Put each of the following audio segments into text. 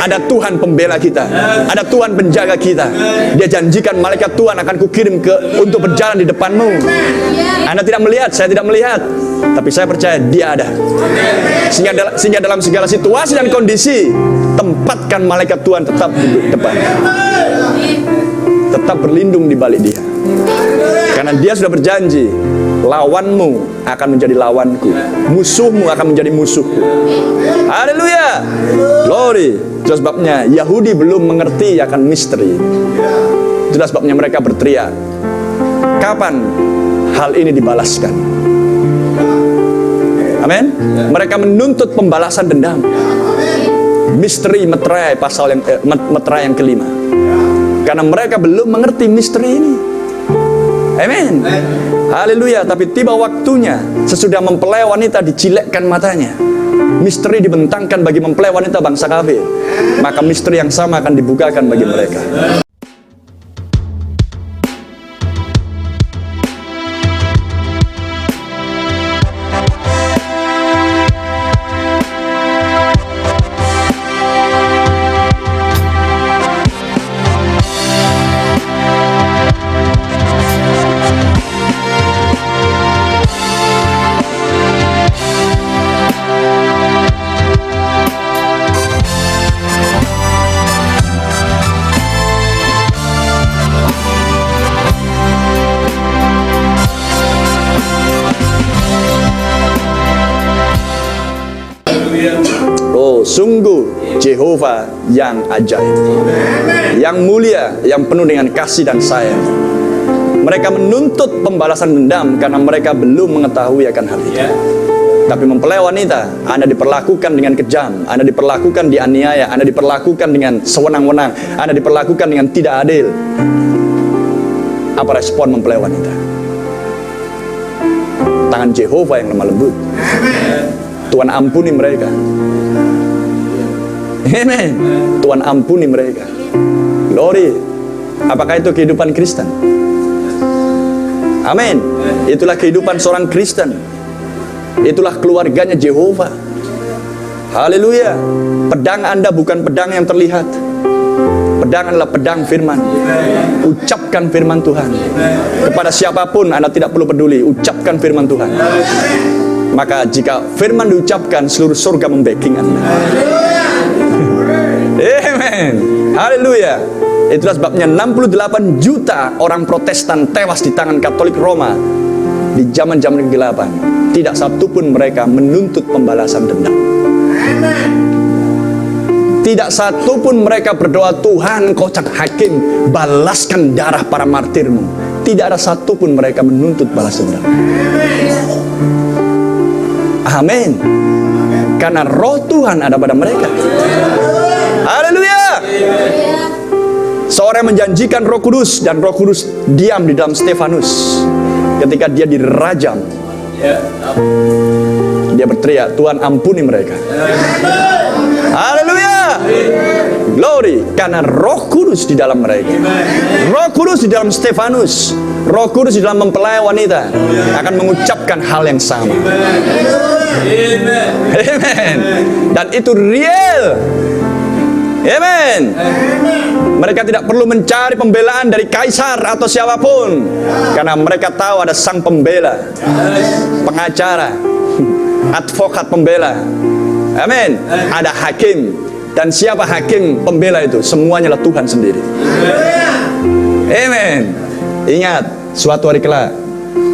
Ada Tuhan pembela kita, ada Tuhan penjaga kita. Dia janjikan malaikat Tuhan akan kukirim untuk berjalan di depanmu. Anda tidak melihat, saya tidak melihat, tapi saya percaya Dia ada. Sehingga dalam segala situasi dan kondisi, tempatkan malaikat Tuhan tetap di depan, tetap berlindung di balik Dia. Karena Dia sudah berjanji, lawanmu akan menjadi lawanku, musuhmu akan menjadi musuhku. Haleluya, glory. Itu sebabnya Yahudi belum mengerti akan misteri. Itulah sebabnya mereka berteriak, kapan hal ini dibalaskan? Amin. Mereka menuntut pembalasan dendam. Misteri meterai meterai yang kelima. Karena mereka belum mengerti misteri ini. Amin. Haleluya. Tapi tiba waktunya, sesudah mempelai wanita dicilekkan matanya, misteri dibentangkan bagi mempelai wanita bangsa kafir, maka misteri yang sama akan dibukakan bagi mereka. Sungguh Jehovah yang ajaib, yang mulia, yang penuh dengan kasih dan sayang. Mereka menuntut pembalasan dendam karena mereka belum mengetahui akan hal itu. Tapi mempelai wanita, Anda diperlakukan dengan kejam, Anda diperlakukan dianiaya, Anda diperlakukan dengan sewenang-wenang, Anda diperlakukan dengan tidak adil. Apa respon mempelai wanita? Tangan Jehovah yang lemah lembut. Tuhan ampuni mereka. Amen. Tuhan ampuni mereka. Glory. Apakah itu kehidupan Kristen? Amin. Itulah kehidupan seorang Kristen. Itulah keluarganya Jehovah. Haleluya. Pedang Anda bukan pedang yang terlihat. Pedang adalah pedang firman. Ucapkan firman Tuhan. Kepada siapapun Anda tidak perlu peduli. Ucapkan firman Tuhan. Maka jika firman diucapkan, seluruh surga membacking Anda. Amen. Haleluya. Itulah sebabnya 68 juta orang Protestan tewas di tangan Katolik Roma di zaman-zaman kegelapan. Tidak satu pun mereka menuntut pembalasan dendam. Tidak satu pun mereka berdoa, Tuhan kocak hakim, balaskan darah para martirmu. Tidak ada satu pun mereka menuntut balas dendam. Amin. Karena roh Tuhan ada pada mereka. Haleluya. Seorang menjanjikan Roh Kudus, dan Roh Kudus diam di dalam Stefanus ketika dia dirajam. Dia berteriak, Tuhan ampuni mereka. Haleluya. Glory. Karena Roh Kudus di dalam mereka. Roh Kudus di dalam Stefanus, Roh Kudus di dalam mempelai wanita akan mengucapkan hal yang sama. Amen. Dan itu real. Amen. Mereka tidak perlu mencari pembelaan dari kaisar atau siapapun, karena mereka tahu ada sang pembela, pengacara, advokat pembela. Amin. Ada hakim. Dan siapa hakim pembela itu? Semuanya adalah Tuhan sendiri. Amin. Ingat, suatu hari kelak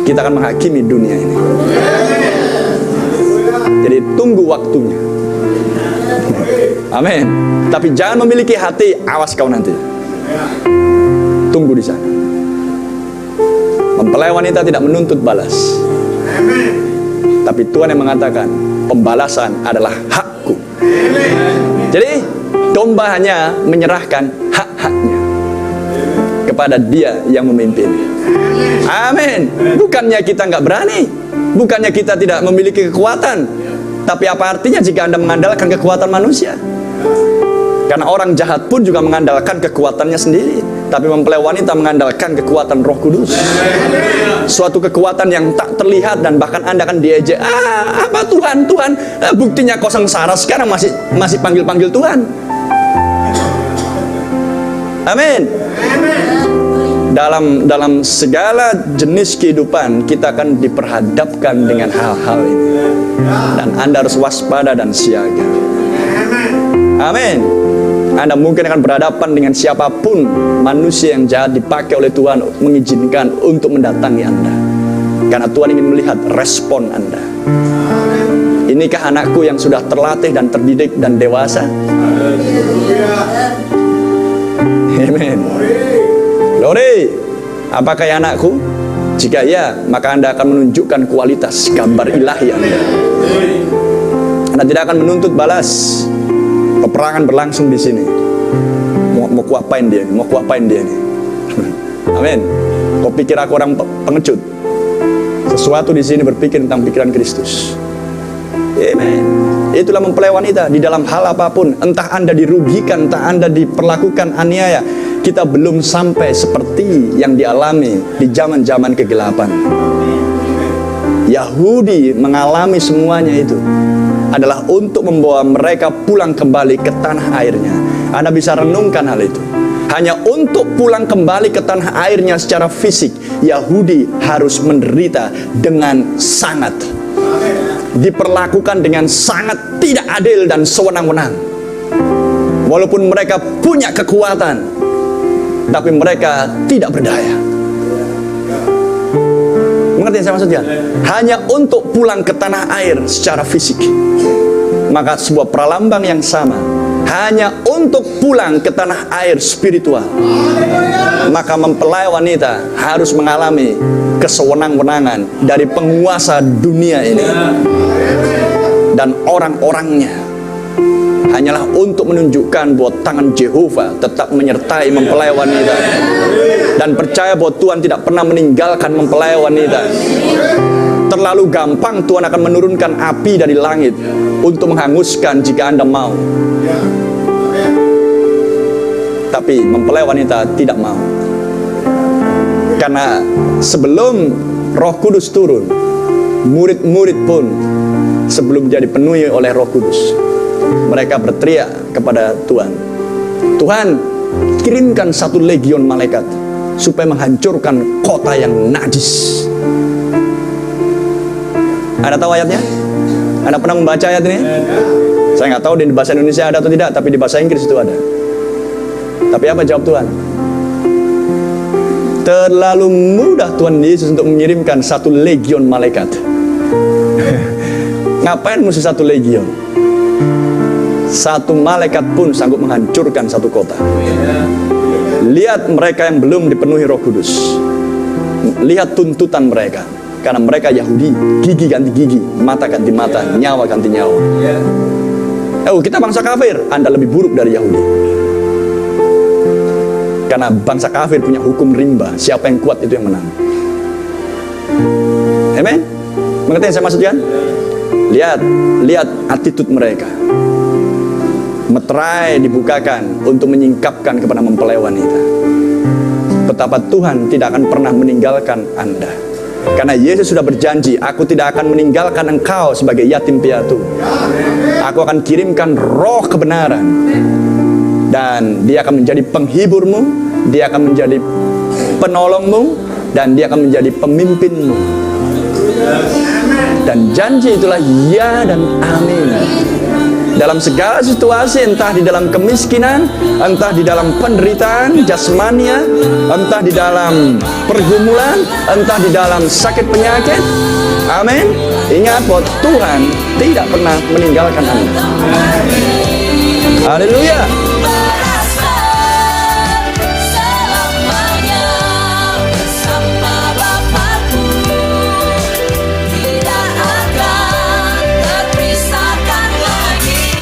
kita akan menghakimi dunia ini. Jadi tunggu waktunya. Amin. Tapi jangan memiliki hati, awas kau nanti. Tunggu di sana. Mempelai wanita tidak menuntut balas. Tapi Tuhan yang mengatakan, pembalasan adalah hakku. Jadi domba hanya menyerahkan hak-haknya kepada Dia yang memimpin. Amin. Bukannya kita nggak berani, bukannya kita tidak memiliki kekuatan. Tapi apa artinya jika Anda mengandalkan kekuatan manusia? Karena orang jahat pun juga mengandalkan kekuatannya sendiri. Tapi mempelai wanita mengandalkan kekuatan Roh Kudus. Suatu kekuatan yang tak terlihat, dan bahkan Anda akan diejek. Apa Tuhan? Buktinya kau sengsara sekarang masih panggil-panggil Tuhan. Amin. Dalam segala jenis kehidupan kita akan diperhadapkan dengan hal-hal ini, dan Anda harus waspada dan siaga. Amin. Anda mungkin akan berhadapan dengan siapapun manusia yang jahat dipakai oleh Tuhan mengizinkan untuk mendatangi Anda, karena Tuhan ingin melihat respon Anda. Inikah anakku yang sudah terlatih dan terdidik dan dewasa? Amin. Glory. Apakah ya anakku? Jika ya, maka Anda akan menunjukkan kualitas gambar ilahi Anda. Anda tidak akan menuntut balas. Peperangan berlangsung di sini. Mau kuapain dia? Mau kuapain dia nih? Amin. Kau pikir aku orang pengecut? Sesuatu di sini berpikir tentang pikiran Kristus. Amen. Itulah mempelai wanita di dalam hal apapun. Entah Anda dirugikan, entah Anda diperlakukan aniaya, kita belum sampai seperti yang dialami di zaman-zaman kegelapan. Yahudi mengalami semuanya itu adalah untuk membawa mereka pulang kembali ke tanah airnya. Anda bisa renungkan hal itu. Hanya untuk pulang kembali ke tanah airnya secara fisik, Yahudi harus menderita dengan sangat, diperlakukan dengan sangat tidak adil dan sewenang-wenang. Walaupun mereka punya kekuatan, tapi mereka tidak berdaya. Mengerti yang saya maksudnya? Hanya untuk pulang ke tanah air secara fisik. Maka sebuah pralambang yang sama, hanya untuk pulang ke tanah air spiritual. Maka mempelai wanita harus mengalami kesewenang-wenangan dari penguasa dunia ini dan orang-orangnya. Hanyalah untuk menunjukkan bahwa tangan Jehovah tetap menyertai mempelai wanita, dan percaya bahwa Tuhan tidak pernah meninggalkan mempelai wanita. Terlalu gampang Tuhan akan menurunkan api dari langit untuk menghanguskan jika Anda mau. Tapi mempelai wanita tidak mau. Karena sebelum Roh Kudus turun, murid-murid pun sebelum jadi dipenuhi oleh Roh Kudus, mereka berteriak kepada Tuhan, Tuhan, kirimkan satu legion malaikat supaya menghancurkan kota yang najis. Anda tahu ayatnya? Anda pernah membaca ayat ini? Saya nggak tahu di bahasa Indonesia ada atau tidak, tapi di bahasa Inggris itu ada. Tapi apa jawab Tuhan? Terlalu mudah Tuhan Yesus untuk mengirimkan satu legion malaikat. Ngapain mesti satu legion? Satu malaikat pun sanggup menghancurkan satu kota. Lihat mereka yang belum dipenuhi Roh Kudus. Lihat tuntutan mereka. Karena mereka Yahudi, gigi ganti gigi, mata ganti mata, nyawa ganti nyawa. Kita bangsa kafir, Anda lebih buruk dari Yahudi. Karena bangsa kafir punya hukum rimba, siapa yang kuat itu yang menang. Amen? Mengerti yang saya maksudkan? Lihat attitude mereka. Meterai dibukakan untuk menyingkapkan kepada mempelai wanita. Betapa Tuhan tidak akan pernah meninggalkan Anda. Karena Yesus sudah berjanji, aku tidak akan meninggalkan engkau sebagai yatim piatu. Aku akan kirimkan roh kebenaran. Dan dia akan menjadi penghiburmu, dia akan menjadi penolongmu, dan dia akan menjadi pemimpinmu. Dan janji itulah ya dan amin. Dalam segala situasi, entah di dalam kemiskinan, entah di dalam penderitaan jasmania, entah di dalam pergumulan, entah di dalam sakit penyakit, amin. Ingat bahwa Tuhan tidak pernah meninggalkan Anda. Haleluya.